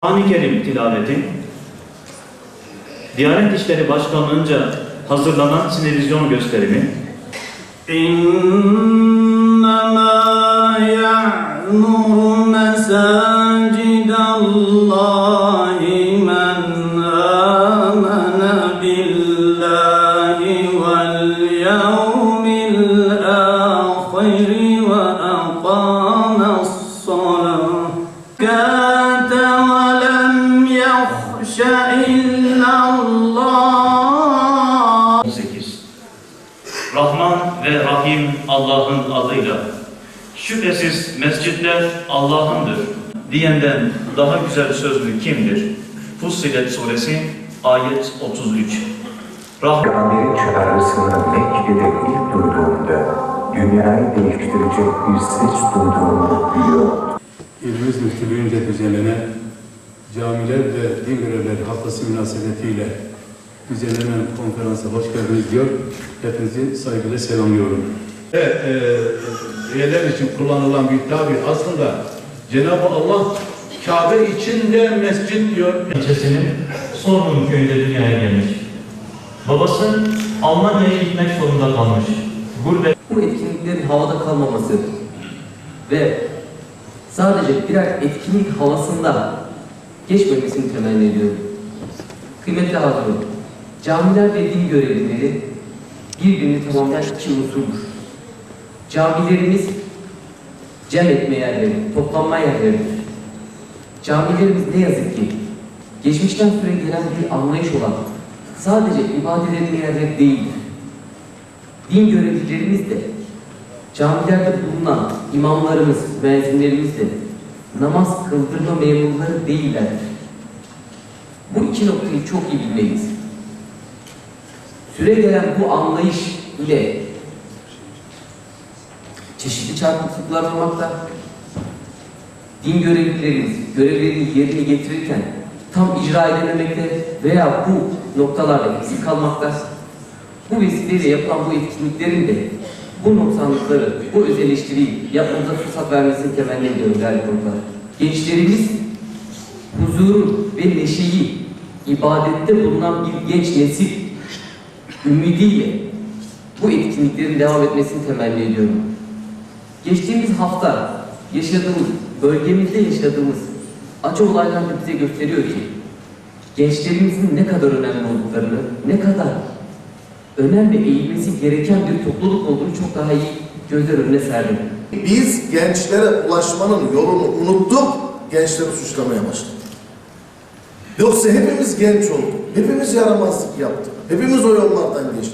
Kur'an-ı Kerim tilaveti, Diyanet İşleri Başkanlığı'nca hazırlanan sinevizyon gösterimi, İnnemâ ya'muru mesâcidallâhi men âmene billâhi vel yevmil âkhiri ve aqâme's-salâte ve lem yahşe illallâh. 18. Rahman ve Rahim Allah'ın adıyla. Şüphesiz mescitler Allah'ındır diyenden daha güzel sözlü kimdir? Fussilet suresi ayet 33. Peygamberin çağrısını Mekke'de ilk duyduğumda dünyayı değiştirecek bir ses duyduğumu biliyor. İlimiz Müftülüğü'nce düzenlenen Camiler ve Din Görevleri Haftası münasebetiyle düzenlenen konferansa hoş geldiniz diyor. Hepinizi saygıyla selamlıyorum. Üyeler için kullanılan bir tabir aslında Cenab-ı Allah Kabe içinde mescit diyor. İlçesinin Sorgun köyünde dünyaya gelmiş. Babası Almanya'ya gitmek zorunda kalmış. Bu etkinliklerin havada kalmaması ve sadece birer etkinlik havasında geçmemesini temenni ediyorum. Kıymetli hazırım, camiler ve din görevlileri birbirini tamamlayan iki unsurdur. Camilerimiz cem etme yerleri, toplanma yerleridir. Camilerimiz ne yazık ki geçmişten süre gelen bir anlayış olan sadece ibadet etme yerleri değildir. Din görevlilerimiz de camilerde bulunan imamlarımız, müezzinlerimiz de namaz kıldırma memurları değillerdir. Bu iki noktayı çok iyi bilmeliyiz. Süre gelen bu anlayış ile çeşitli çarpıklıklar olmakta. Din görevlilerimiz görevlerini yerine getirirken tam icra edememekte veya bu noktalarda eksik kalmakta. Bu vesileyle yapılan bu etkinliklerin de bu noksanlıkları, bu öz eleştiriyi yapmamıza fırsat vermesini temenni ediyorum değerli konuklar. Gençlerimiz huzuru ve neşeyi ibadette bulunan bir genç nesil ümidiyle bu etkinliklerin devam etmesini temenni ediyorum. Geçtiğimiz hafta yaşadığımız, bölgemizde yaşadığımız acı olaylar da bize gösteriyor ki gençlerimizin ne kadar önemli olduklarını, ne kadar önem ve eğilmesi gereken bir topluluk olduğunu çok daha iyi gözler önüne serdim. Biz gençlere ulaşmanın yolunu unuttuk, gençleri suçlamaya başladık. Yoksa hepimiz genç olduk, hepimiz yaramazlık yaptık, hepimiz o yollardan geçtik.